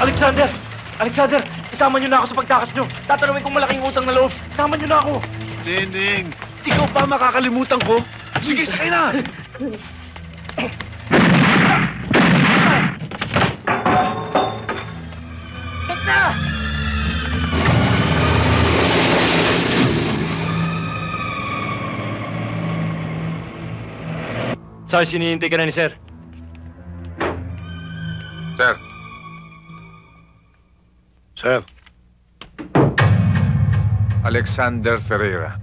Alexander! Alexander! Isama niyo na ako sa pagtakas niyo. Tatanungin kong malaking utang na loob. Isama niyo na ako. Neneng, ikaw pa makakalimutan ko? Sige, sakay na! Basta! Sir, sinihintay ka na ni Sir. Sir. Sir. Alexander Ferreira.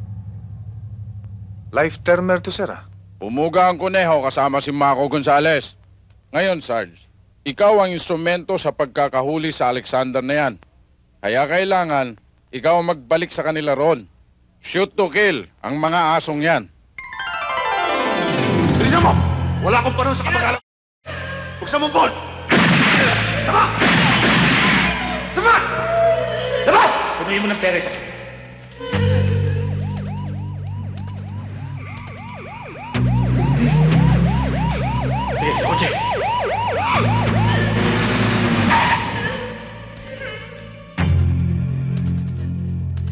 Life termer to, sir, ah. Umuga ang kuneho kasama si Mako Gonzales. Ngayon, Sarge, ikaw ang instrumento sa pagkakahuli sa Alexander na yan. Kaya kailangan, ikaw ang magbalik sa kanila ron. Shoot to kill ang mga asong yan. Bilisan mo! Wala akong panahon sa kamag-alam. Buksan mo, Paul! Tama! Tama! Labas! Punuin mo ng pera ito. Sige, sa kotse.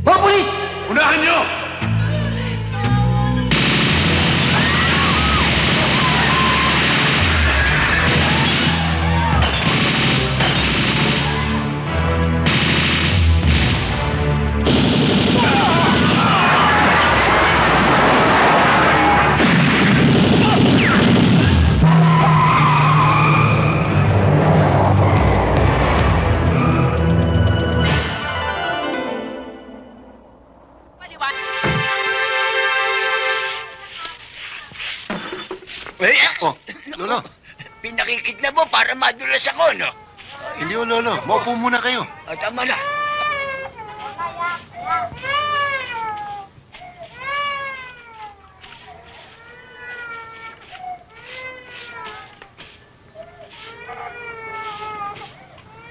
Mga polis! Unahan niyo! Oh, Lolo. Pinakikidnap mo para madulas ako, no? Hindi, Lolo. Maupo muna kayo. Tama na.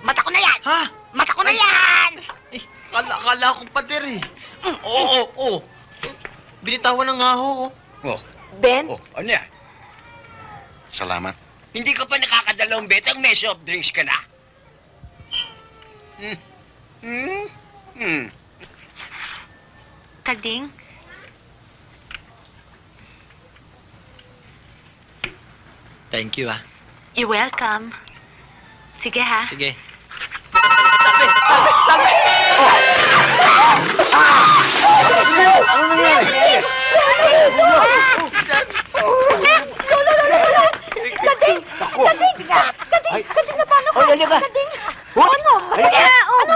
Mata ko na yan! Ha? Mata ko na yan! Eh, kala ko pader eh. Oo. Binitawan na nga ho. Oh, Ben, ano yan? Salamat. Hindi ka pa nakakadalawang betang may soft drinks ka na? Tagding, Thank you, ah. you're welcome. Sige ha. Sige. Ano nangyari? Tagding! Tagding na paano ka? Hoy, halika! Tagding! Ano? Masaya! Ano?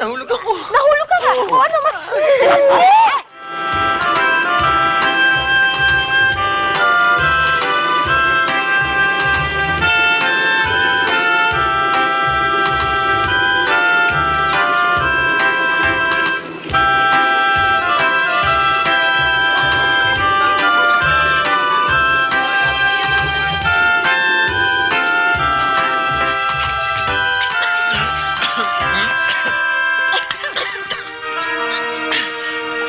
Nahulog ako. Nahulog ka nga! Ano?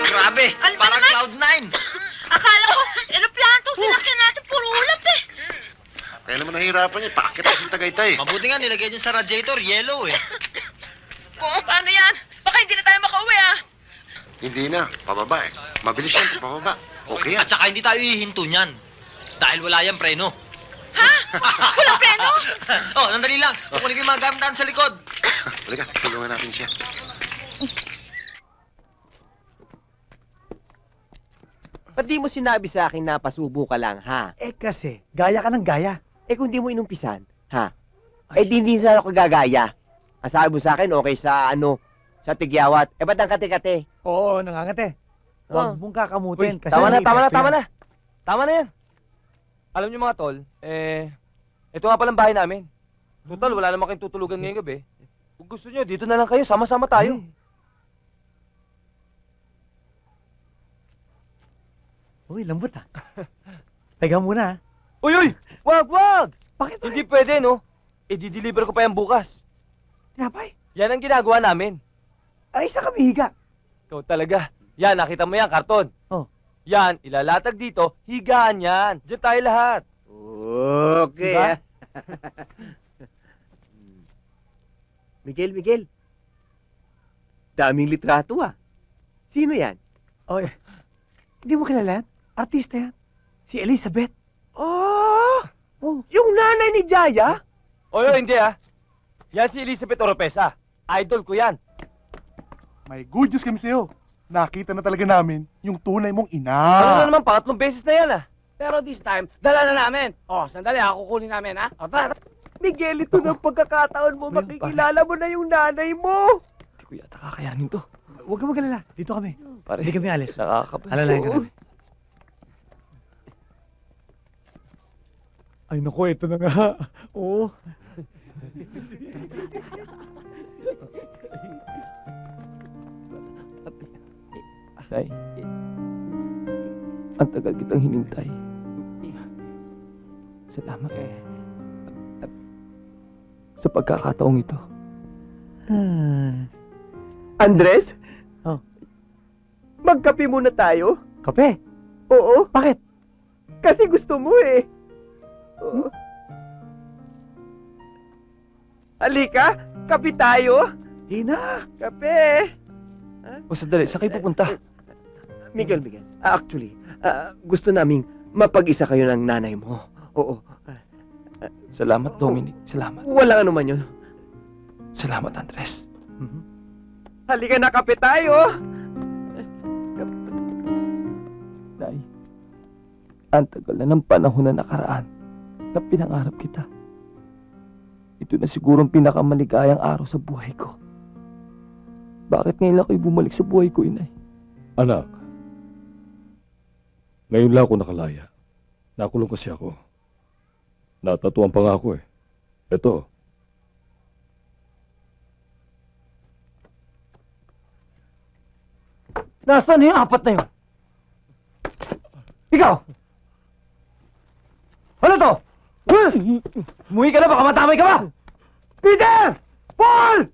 Grabe, Ano ba parang naman? Cloud9. Akala ko, aeroplano itong sinakyan natin, puro ulap eh. Kaya naman nahihirapan niya. Pakit ako sa Tagaytay. Mabuti nga nilagay niyo sa radiator, yellow eh. Paano yan? Baka hindi na tayo makauwi ah. Hindi na. Pababa eh. Mabilis yan. Pababa. Okay yan. At saka hindi tayo hihinto niyan. Dahil wala yung preno. Walang preno? Oh, nandali lang. Kukunin ko yung mga gamit natin sa likod. Halika, tulungan natin siya. Ba't di mo sinabi sa akin na pasubo ka lang, ha? Eh kasi, gaya ka ng gaya. Eh kung di mo inumpisan, ha? Eh di sana ako gagaya. Ang sabi mo sa akin, okay sa sa tigyawat. Eh ba't ang kate-kate? Oo, nangangate. Huwag mong kakamutin. Uy, tama na. Tama na yan. Alam niyo mga tol, ito nga palang bahay namin. Total, wala naman kayong tutulugan ngayong gabi. Kung gusto niyo, dito na lang kayo. Sama-sama tayo. Uy, lambot ah. Teka muna ah. Uy! Wag! Bakit ba? Hindi pwede, no? I-deliver ko pa yan bukas. Tinapay? Yan ang ginagawa namin. Ay, sa kami higa. Ikaw talaga. Yan, nakita mo yan, karton. Oh. Yan, ilalatag dito, higaan yan. Diyan tayo lahat. Okay, Diba? ah. Miguel. Daming litrato ah. Sino yan? Oy, hindi mo kilala yan? Artista yan. Si Elizabeth. Oh! Oh. Yung nanay ni Jaya? Oyo, hindi ah. Yan si Elizabeth Oropesa. Idol ko yan. May good news kami sa'yo. Nakita na talaga namin yung tunay mong ina. Ano na naman, pangatlong beses na yan ah. Pero this time, dala na namin. Oh, sandali, ako kukunin namin, ha? O, tara. Miguel, ito ng pagkakataon mo. Ayun, Makikilala mo na yung nanay mo. Hindi ko yata kakayanin to. Huwag ka magalala. Dito kami. Pare, Hindi kami alis. nakakapal. Alalayan ka Oo. namin. Ay, naku, ito na nga. Oo. Nay, ang tagal kitang hinintay. Salamat. At sa pagkakataong ito. Andres? Oh. Magkape muna tayo? Kape? Oo. Bakit? Kasi gusto mo eh. Oo. Halika, kape tayo. Di na. Kape. O sandali, saan kayo pupunta? Miguel. Actually, gusto naming mapag-isa kayo ng nanay mo. Oo. Salamat, Dominic. Salamat. Walang ano man yun. Salamat, Andres. Halika na, kape tayo. Nay, ang tagal na ng panahon na nakaraan na pinangarap kita. Ito na siguro ang pinakamaligayang araw sa buhay ko. Bakit ngayon lang kayo bumalik sa buhay ko, inay? Anak, ngayon lang ako nakalaya. Nakulong kasi ako. Natatuan pa nga ako eh. Ito, Nasaan na yung apat na yun? Ikaw! Ano to? Umuwi ka na, baka matamay ka ba? Peter! Paul!